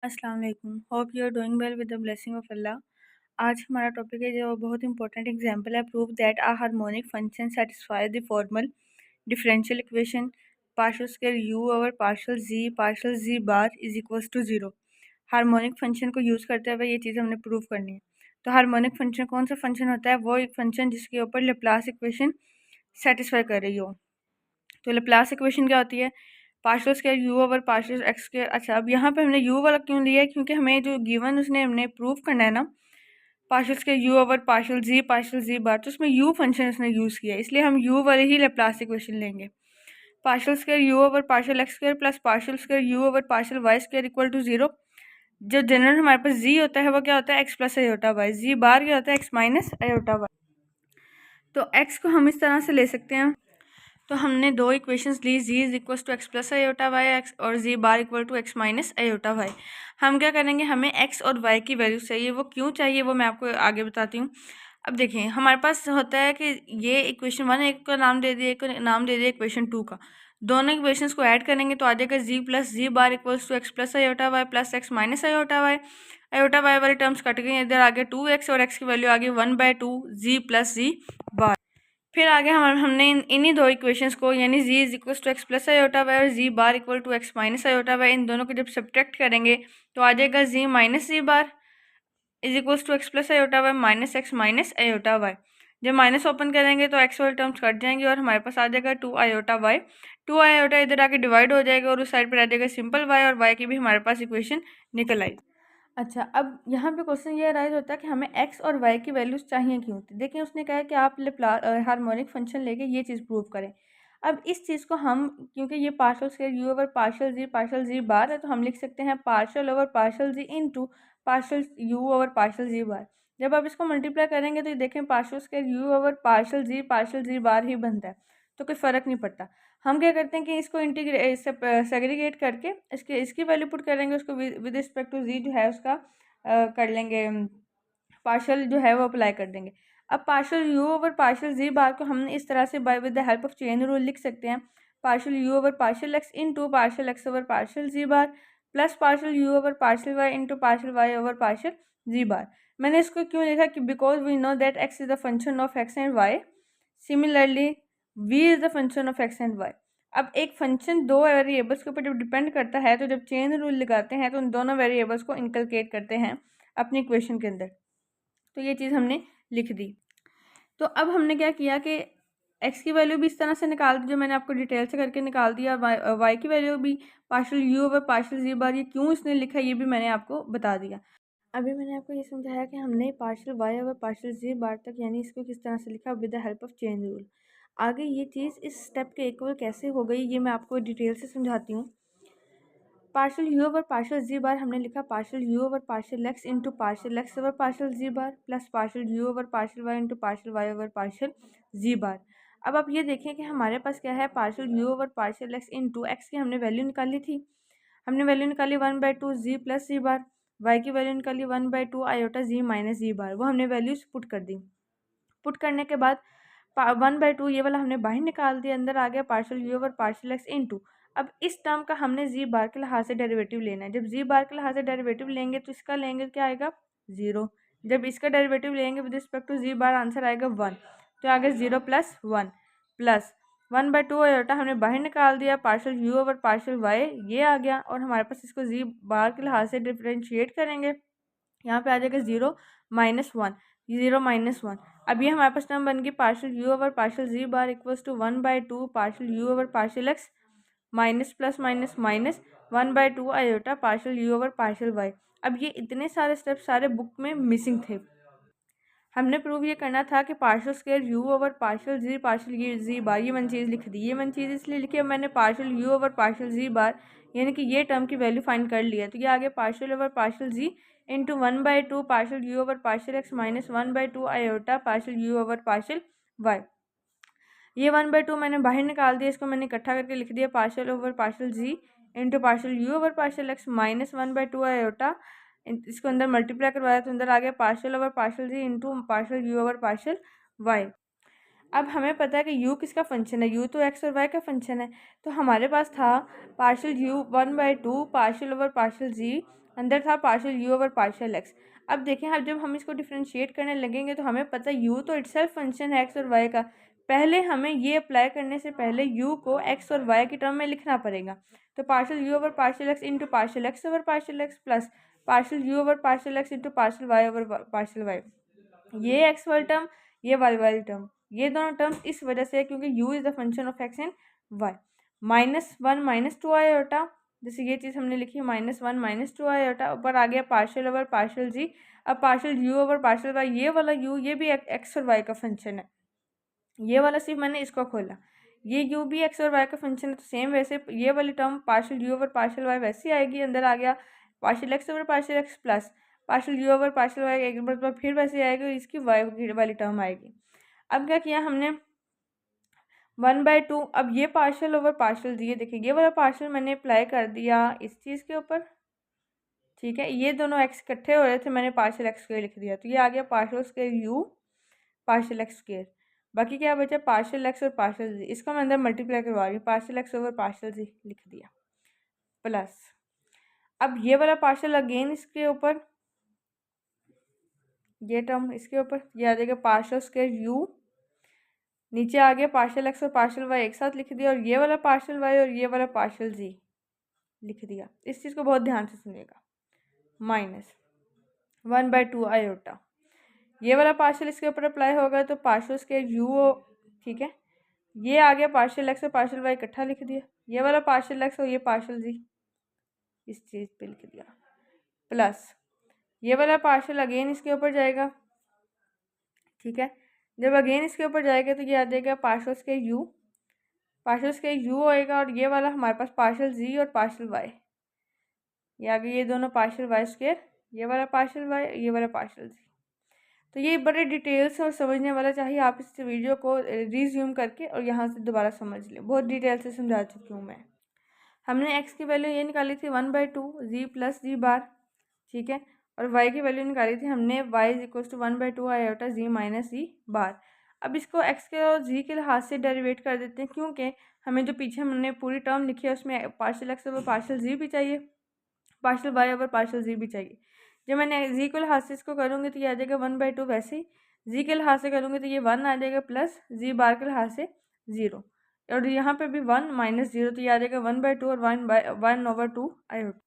अस्सलाम वालेकुम। Hope you are doing well with the blessing of Allah. आज हमारा टॉपिक है जो बहुत इंपॉर्टेंट एग्जांपल है, prove that a harmonic function satisfy the formal differential equation partial square u over partial z bar is equals to 0। Harmonic function को use करते हुए ये चीज़ हमने प्रूव करनी है। तो हार्मोनिक फंक्शन कौन सा फंक्शन होता है? वो एक फंक्शन जिसके ऊपर लेप्लास इक्वेशन सेटिस्फाई कर रही हो। तो लेप्लास इक्वेशन क्या होती है? Partial square U over partial X square. अच्छा, अब यहाँ पे हमने यू वाला क्यों लिया है? क्योंकि हमें जो गिवन उसने हमने प्रूव करना है ना, partial square U over partial Z bar, तो उसमें यू फंक्शन उसने यूज़ किया है, इसलिए हम यू वाले ही लेप्लास इक्वेशन लेंगे। Partial square U over partial X square plus partial square U over partial Y square equal to 0। जो जनरल हमारे पास जी होता है वो क्या होता है? X plus iota Y. Z bar क्या होता है? X minus iota Y. तो एक्स को हम इस तरह से ले सकते हैं। तो हमने दो इक्वेशंस ली, Z is equal to X plus iota Y X और Z bar equal to X minus iota Y. हम क्या करेंगे, हमें एक्स और वाई की वैल्यू चाहिए। वो क्यों चाहिए वो मैं आपको आगे बताती हूँ। अब देखिए, हमारे पास होता है कि ये इक्वेशन वन एक का नाम दे दिया, एक का नाम दे दिया इक्वेशन टू का। दोनों इक्वेशंस को ऐड करेंगे तो आ जाएगा Z plus Z bar equals to X plus iota Y plus X minus iota Y. Iota Y वाली टर्म्स कट गई, इधर आगे 2x और x की वैल्यू आ गई 1/2 जी प्लस जी बार। फिर आगे हमने इन्हीं दो इक्वेशंस को, यानी Z is equal to X plus iota Y और Z bar equal to X minus iota Y, इन दोनों को जब सब्ट्रैक्ट करेंगे तो आ जाएगा Z minus Z bar is equal to X plus iota Y minus X minus iota Y. जब माइनस ओपन करेंगे तो एक्स वाले टर्म्स कट जाएंगे और हमारे पास आ जाएगा 2 आयोटा वाई। 2 आयोटा इधर आके डिवाइड हो जाएगा और उस साइड पर आ जाएगा सिंपल वाई, और वाई की भी हमारे पास इक्वेशन निकल आई। अच्छा, अब यहाँ पे क्वेश्चन ये राइज होता है कि हमें x और y की वैल्यूज चाहिए क्यों थी। देखिए, उसने कहा है कि आप हार्मोनिक फंक्शन लेके ये चीज़ प्रूव करें। अब इस चीज़ को हम, क्योंकि ये partial square U over partial Z bar है, तो हम लिख सकते हैं partial over partial Z into partial U over partial Z bar. जब आप इसको मल्टीप्लाई करेंगे तो ये देखें partial square U over partial Z bar ही बनता है, तो कोई फ़र्क नहीं पड़ता। हम क्या करते हैं कि इसको सेग्रीगेट करके इसकी वैल्यू पुट करेंगे, उसको विद रिस्पेक्ट टू जी जो है उसका कर लेंगे, पार्शियल जो है वो अप्लाई कर देंगे। अब partial U over partial Z bar को हमने इस तरह से by with the help of chain rule लिख सकते हैं। Partial U over partial X into partial X over partial Z bar plus partial U over partial Y into partial Y over partial Z bar. मैंने इसको क्यों लिखा कि because we know that X is the function of X and Y, similarly we is the function of X and Y. अब एक function दो variables के ऊपर जब डिपेंड करता है तो जब चेन रूल लगाते हैं तो उन दोनों वेरिएबल्स को इनकलकेट करते हैं अपनी इक्वेशन के अंदर। तो ये चीज़ हमने लिख दी। तो अब हमने क्या किया कि एक्स की वैल्यू भी इस तरह से निकाल दी, जो मैंने आपको डिटेल से करके निकाल दिया। वाई की वैल्यू भी partial U over partial Z बार, ये क्यों इसने लिखा ये भी मैंने आपको बता दिया। अभी मैंने आपको ये समझाया कि हमने partial Y over partial Z बार तक, यानी इसको किस तरह से लिखा with the help of chain rule. आगे ये चीज़ इस स्टेप के इक्वल कैसे हो गई ये मैं आपको डिटेल से समझाती हूँ। Partial U over partial Z bar हमने लिखा partial U over partial X into partial X over partial Z bar plus partial U over partial Y into partial Y over partial Z bar. अब आप ये देखें कि हमारे पास क्या है, partial U over partial X into X की हमने वैल्यू निकाली थी। हमने वैल्यू निकाली 1/2 Z plus Z bar. Y की वैल्यू निकाली 1/2 आयोटा जी माइनस जी बार। वो हमने वैल्यूज पुट कर दी। पुट करने के बाद 1/2 ये वाला हमने बाहर निकाल दिया, अंदर आ गया partial U over partial X into. अब इस टर्म का हमने जी बार के लिहाज से डेरिवेटिव लेना है। जब जी बार के लिहाज से डेरिवेटिव लेंगे तो इसका लेंगे क्या आएगा 0। जब इसका डेरिवेटिव लेंगे with respect to Z bar answer आएगा 1। तो आगे 0 प्लस 1 प्लस 1/2 आयोटा हमने बाहर निकाल दिया, partial U over partial Y ये आ गया, और हमारे पास इसको जी बार के लिहाज से डिफ्रेंशिएट करेंगे। यहाँ पे आ जाएगा 0 माइनस 1, 0 माइनस 1। अब ये हमारे पास टर्म बन गई partial U over partial Z bar equals to 1/2 partial U over partial X minus plus minus minus 1/2 iota partial U over partial Y. अब ये इतने सारे स्टेप्स सारे बुक में मिसिंग थे। हमने प्रूव ये करना था कि partial square U over partial ये जी बार, ये मैंने चीज़ लिख दी। ये मैंने चीज़ इसलिए लिखी है, मैंने partial U over partial Z बार यानी कि ये टर्म की वैल्यू फाइंड कर लिया। तो ये आगे partial over partial Z into 1/2 partial U over partial X minus 1/2 iota partial U over partial Y. ये 1/2 मैंने बाहर निकाल दिया, इसको मैंने इकट्ठा करके लिख दिया partial over partial Z into partial U over partial X minus 1/2 iota. इसको अंदर मल्टीप्लाई करवाया तो अंदर आ गया partial over partial Z into partial U over partial Y. अब हमें पता है कि u किसका फंक्शन है, u तो x और y का फंक्शन है। तो हमारे पास था partial u 1/2 partial over partial Z अंदर था partial u over partial x। अब देखें, अब जब हम इसको डिफ्रेंशिएट करने लगेंगे तो हमें पता है u तो इटसेल्फ फंक्शन है x और y का। पहले हमें ये अप्लाई करने से पहले u को x और y की टर्म में लिखना पड़ेगा। तो partial u over partial x into partial x over partial x plus partial u over partial x into partial y over partial y। ये x वाली टर्म, ये y वाली टर्म, ये दोनों टर्म्स इस वजह से है क्योंकि u is the function of x and y। -1 -2 iota, जैसे ये चीज़ हमने लिखी -1 -2 आयोटा, ऊपर आ गया पार्शियल ओवर पार्शियल जी। अब partial u over partial y, ये वाला u ये भी x और y का फंक्शन है। ये वाला सिर्फ मैंने इसको खोला, ये u भी x और y का फंक्शन है, तो सेम वैसे ये वाली term partial u over partial y वैसे आएगी। अंदर आ गया partial x over partial x plus partial u over partial y, एक बार फिर वैसे आएगी और इसकी y वाली टर्म आएगी। अब क्या किया हमने, 1/2। अब ये पार्शियल ओवर पार्शियल जी, ये देखिए ये वाला पार्शियल मैंने अप्लाई कर दिया इस चीज़ के ऊपर, ठीक है। ये दोनों x इकट्ठे हो रहे थे, मैंने पार्शियल x स्क्वायर लिख दिया, तो ये आ गया partial square u partial x square. बाकी क्या बचा, पार्शियल x और पार्शियल जी, इसको मैं अंदर मल्टीप्लाई करवा रही हूँ, पार्शियल x ओवर पार्शियल जी लिख दिया प्लस। अब ये वाला पार्शियल अगेन इसके ऊपर, ये टर्म इसके ऊपर, ये आ जाएगा पार्शियल स्क्वायर u, नीचे आ गया पार्शियल x और पार्शियल y एक साथ लिख दिया, और ये वाला पार्शियल y और ये वाला पार्शियल जी लिख दिया। इस चीज़ को बहुत ध्यान से सुनिएगा। -1/2 आयोटा, ये वाला पार्शियल इसके ऊपर अप्लाई होगा तो पार्शियल स्क्वायर u, ठीक है। ये आ गया पार्शियल x और पार्शियल y इकट्ठा लिख दिया, ये वाला पार्शियल x और ये पार्शियल जी इस चीज़ पे लिख दिया प्लस ये वाला पार्शियल अगेन इसके ऊपर जाएगा, ठीक है। जब अगेन इसके ऊपर जाएगा तो ये आ जाएगा partial square u, partial square u होएगा, और ये वाला हमारे पास पार्शियल z और पार्शियल y, ये आ गए ये दोनों पार्शियल y स्क्वायर, ये वाला पार्शियल y, ये वाला पार्शियल z। तो ये बड़े डिटेल से और समझने वाला चाहिए, आप इस वीडियो को रिज्यूम करके और यहाँ से दोबारा समझ लें, बहुत डिटेल से समझा चुकी हूँ मैं। हमने x की वैल्यू ये निकाली थी 1/2 जी प्लस जी बार, ठीक है, और y की वैल्यू निकाली थी हमने y is equal to 1/2 iota Z minus Z bar. अब इसको x के और g के लिहाज से डेरिवेट कर देते हैं, क्योंकि हमें जो पीछे हमने पूरी टर्म लिखी है उसमें पार्शियल x ओवर पार्शियल जी भी चाहिए, पार्शियल y ओवर पार्शियल जी भी चाहिए। जब मैंने जी के लिहाज से इसको करूँगी तो ये आ जाएगा 1/2, वैसे ही जी के लिहाज से करूँगी तो ये 1 आ जाएगा प्लस जी बार के लिहाज से 0, और यहाँ पे भी 1 माइनस 0, तो ये आ जाएगा 1/2 और 1/2 आयोटा।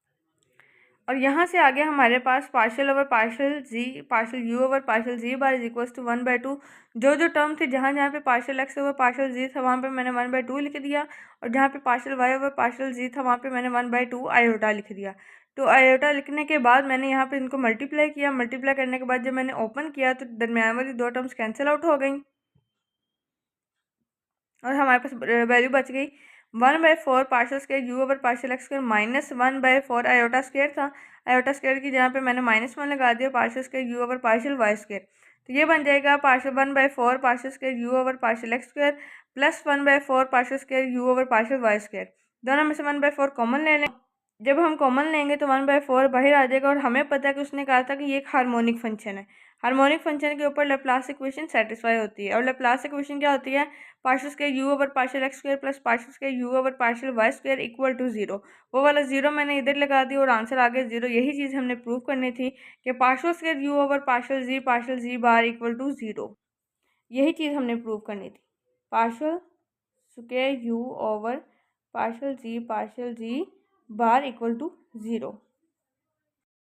और यहाँ से आगे हमारे पास partial over partial Z, partial U over partial Z bar is equal to 1/2। जो जो टर्म थे, जहाँ जहाँ पे partial X over partial Z था वहाँ पे मैंने 1/2 लिख दिया, और जहाँ पे partial Y over partial Z था वहाँ पे मैंने 1/2 आयोटा लिख दिया। तो आयोटा लिखने के बाद मैंने यहाँ पे इनको मल्टीप्लाई किया, मल्टीप्लाई करने के बाद जब मैंने ओपन किया तो दरम्यान वाली दो टर्म्स कैंसिल आउट हो गई और हमारे पास वैल्यू बच गई 1/4 partial square U over partial X square minus 1/4 iota square था। आयोटा स्क्वायर की जहाँ पे मैंने -1 लगा दिया, partial square U over partial Y square, तो ये बन जाएगा partial 1/4 partial square U over partial X square plus 1/4 partial square U over partial Y square. दोनों में से 1/4 कॉमन ले लें, जब हम कॉमन लेंगे तो 1/4 बाहर आ जाएगा, और हमें पता है कि उसने कहा था कि ये एक हार्मोनिक फंक्शन है। हार्मोनिक फंक्शन के ऊपर लेप्लास इक्वेशन सेटिस्फाई होती है, और लेप्लास इक्वेशन क्या होती है, partial square U over partial X square plus partial square U over partial Y square equal to 0। वो वाला 0 मैंने इधर लगा दिया और आंसर आ गया 0। यही चीज़ हमने प्रूव करनी थी कि partial square U over partial Z bar equal to 0। यही चीज़ हमने प्रूव करनी थी, partial square U over partial Z bar equal to 0।